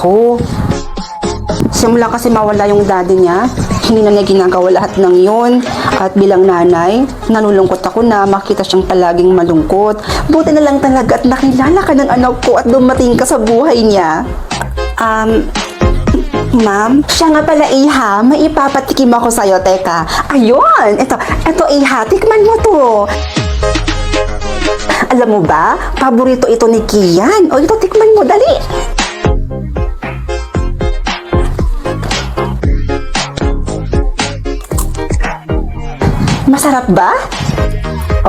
trabaho. Simula kasi mawala yung daddy niya, hindi na niya ginagawa lahat ng yun. At bilang nanay, nalulungkot ako na makita siyang palaging malungkot. Buti na lang talaga at nakilala ka ng anak ko at dumating ka sa buhay niya. Ma'am, siya nga pala Iha, may ipapatikim ako sa'yo, teka. Ayun, ito Iha, tikman mo to. Alam mo ba, paborito ito ni Kian. O ito, tikman mo, dali. Masarap ba?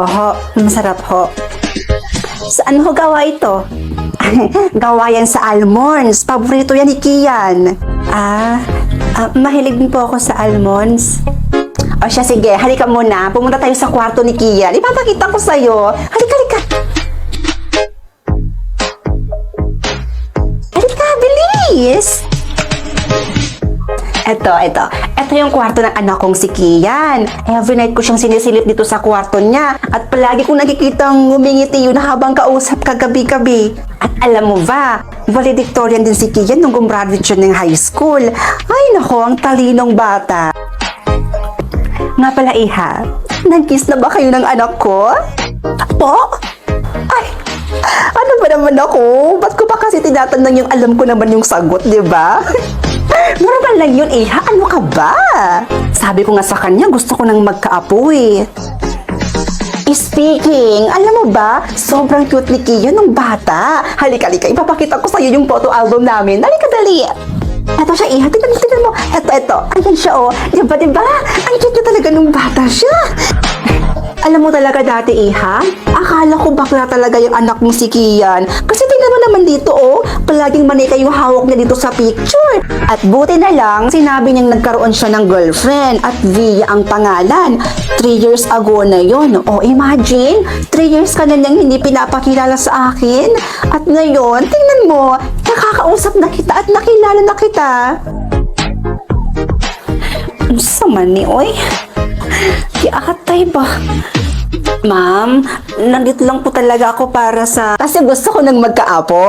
Oho, masarap ho. Saan ho gawa ito? Gawa yan sa almonds. Paborito yan ni Kian. Mahilig din po ako sa almonds. O siya, sige, halika muna. Pumunta tayo sa kwarto ni Kian. Ipapakita ko sa'yo. Halika. Halika, bilis! Ito yung kwarto ng anak kong si Kian. Every night ko siyang sinisilip dito sa kwarto niya. At palagi kong nakikitang ngumingiti yun habang kausap kagabi-gabi. At alam mo ba, valedictorian din si Kian nung gumraduate siya ng high school. Ay nako, ang talinong bata. Nga pala Iha, nag-kiss na ba kayo ng anak ko? Po? Ay, ano ba naman ako? Ba't ko pa kasi tinatanong yung alam ko naman yung sagot, di ba? Normal lang yun, Iha. Ano ka ba? Sabi ko nga sa kanya, gusto ko nang magkaapo eh. Speaking, alam mo ba, sobrang cute ni Kian nung bata. Halika, ipapakita ko sa'yo yung photo album namin. Halika, dali. Ito siya, Iha. Tignan mo. Ito. Ayan siya, oh. Diba? Ang cute na talaga nung bata siya. Alam mo talaga dati, Iha, akala ko bakla talaga yung anak mong si Kian. Kasi tingnan mo naman dito, oh. Palaging manika yung hawak niya dito sa picture. At buti na lang, sinabi niyang nagkaroon siya ng girlfriend at Via ang pangalan. 3 years ago na yon. Oh, imagine, 3 years ka na niyang hindi pinapakilala sa akin. At ngayon, tingnan mo, nakakausap na kita at nakilala na kita. Ang sama ni, oy. Kiakatay ba? Ma'am, nandito lang po talaga ako kasi gusto ko nang magkaapo.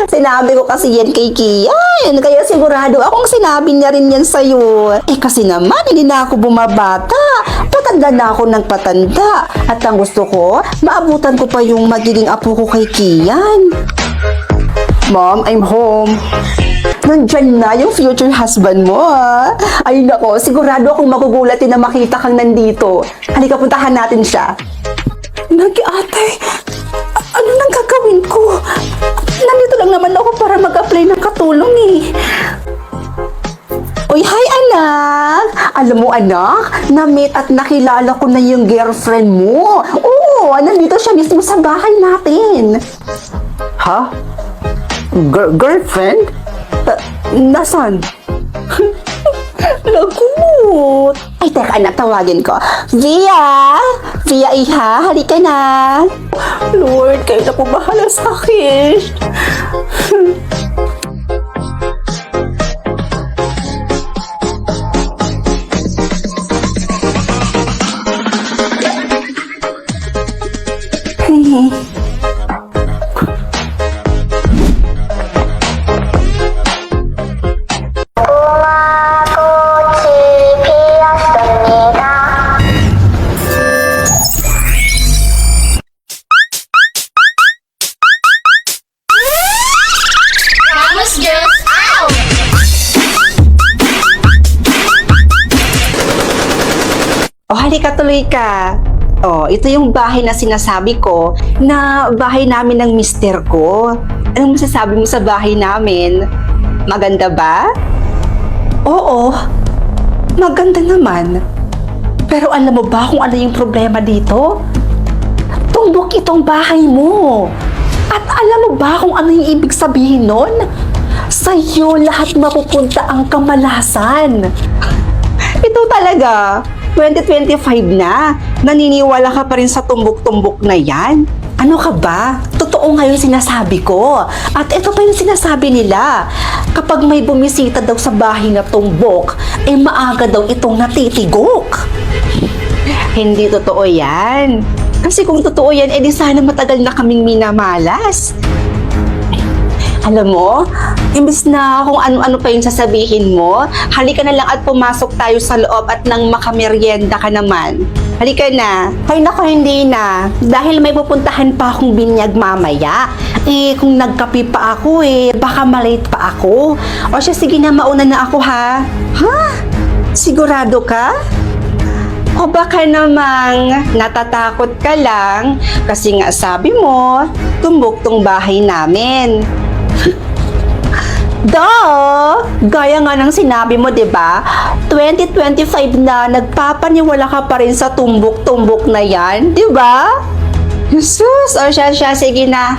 Sinabi ko kasi yan kay Kian, kaya sigurado akong sinabi niya rin yan sa'yo. Kasi naman, hindi na ako bumabata. Patanda na ako ng patanda. At ang gusto ko, maabutan ko pa yung magiging apo ko kay Kian. Mom, I'm home. Nandyan na yung future husband mo, ah. Ay nako, sigurado akong magugulatin na makita kang nandito. Halika, puntahan natin siya. Ate, ano nang gagawin ko? Nandito lang naman ako para mag-apply ng katulong eh. Uy, hi anak! Alam mo anak, na-meet at nakilala ko na yung girlfriend mo. Oo, nandito siya mismo sa bahay natin. Ha? Girlfriend? Nasaan? Lagot! Ay, teka anak, tawagin ko. Via, Iha, halika na. Lord, kayo na po bahala sa akin. Halika, tuloy ka. Ito yung bahay na sinasabi ko, na bahay namin ng mister ko. Anong masasabi mo sa bahay namin? Maganda ba? Oo, maganda naman. Pero alam mo ba kung ano yung problema dito? Tumbok itong bahay mo. At alam mo ba kung ano yung ibig sabihin nun? Sa'yo lahat mapupunta ang kamalasan. Ito talaga. 2025 na. Naniniwala ka pa rin sa tumbok-tumbok na yan? Ano ka ba? Totoo nga yung sinasabi ko. At ito pa yung sinasabi nila. Kapag may bumisita daw sa bahay na tumbok, maaga daw itong natitigok. Hindi totoo yan. Kasi kung totoo yan, di sana matagal na kaming minamalas. Alam mo, imbes na kung ano-ano pa yung sasabihin mo, halika na lang at pumasok tayo sa loob at nang makamerienda ka naman. Halika na. Ay nako, hindi na. Dahil may pupuntahan pa akong binyag mamaya. Kung nagkape pa ako baka malate pa ako. O siya, sige na, mauna na ako ha. Ha? Sigurado ka? O baka namang natatakot ka lang kasi nga sabi mo, tumbok tong bahay namin. Gaya nga ng sinabi mo, 'di ba? 2025 na, nagpapaniwala ka pa rin sa tumbok-tumbok na 'yan, 'di ba? Jesus, o siya, sige na.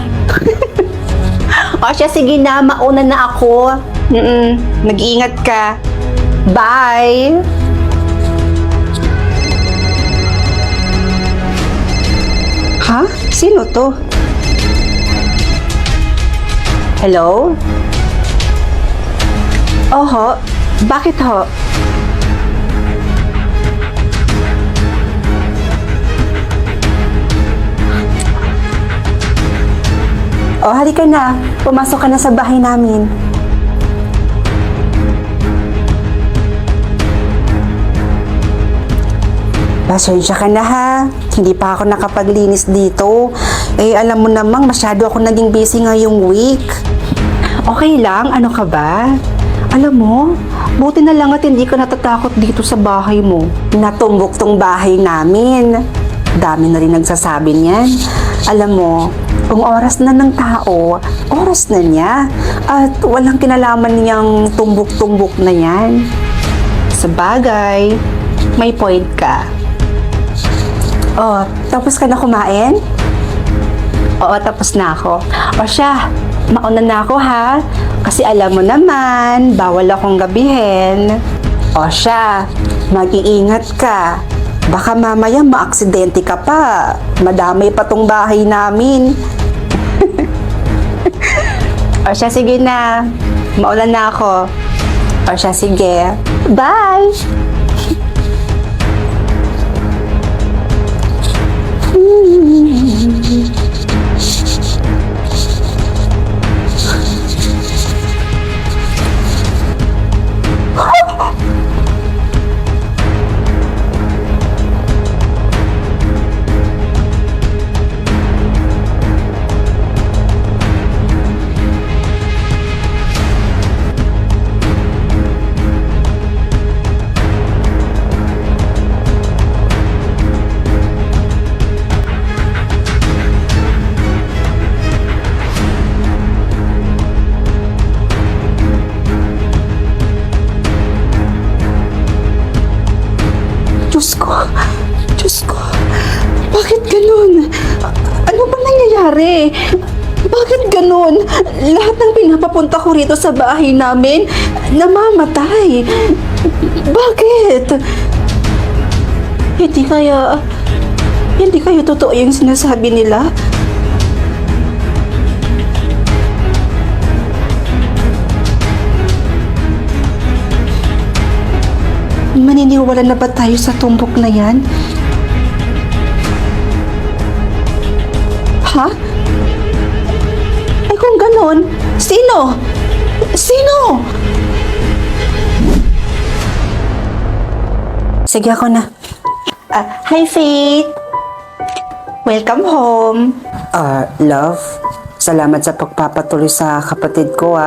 O siya, sige na, mauna na ako. Mag-ingat ka. Bye. Ha? Sino to? Hello? Oho, bakit ho? O, halika na. Pumasok ka na sa bahay namin. Pasensya ka na ha. Hindi pa ako nakapaglinis dito. Alam mo namang masyado ako naging busy ngayong week. Okay lang, ano ka ba? Alam mo, buti na lang at hindi ka natatakot dito sa bahay mo. Natumbok tong bahay namin. Dami na rin nagsasabi niyan. Alam mo, kung oras na ng tao, oras na niya. At walang kinalaman niyang tumbok-tumbok na yan. Sa bagay, may point ka. Oh, tapos ka na kumain? Oo, tapos na ako. O siya, mauna na ako ha. Kasi alam mo naman, bawal akong gabihin. O siya, mag-iingat ka. Baka mamaya maaksidente ka pa. Madamay pa tong bahay namin. O siya, sige na. Mauna na ako. O siya, sige. Bye! Diyos ko, bakit ganun? Ano ba nangyayari? Bakit ganun? Lahat ng pinapapunta ko rito sa bahay namin, namamatay. Bakit? Hindi kaya totoo yung sinasabi nila? Maniniwala na ba tayo sa tumbok na yan? Ha? Ay kung ganon, sino? Sino? Sige, ako na. Hi, Faith. Welcome home. Love, salamat sa pagpapatuloy sa kapatid ko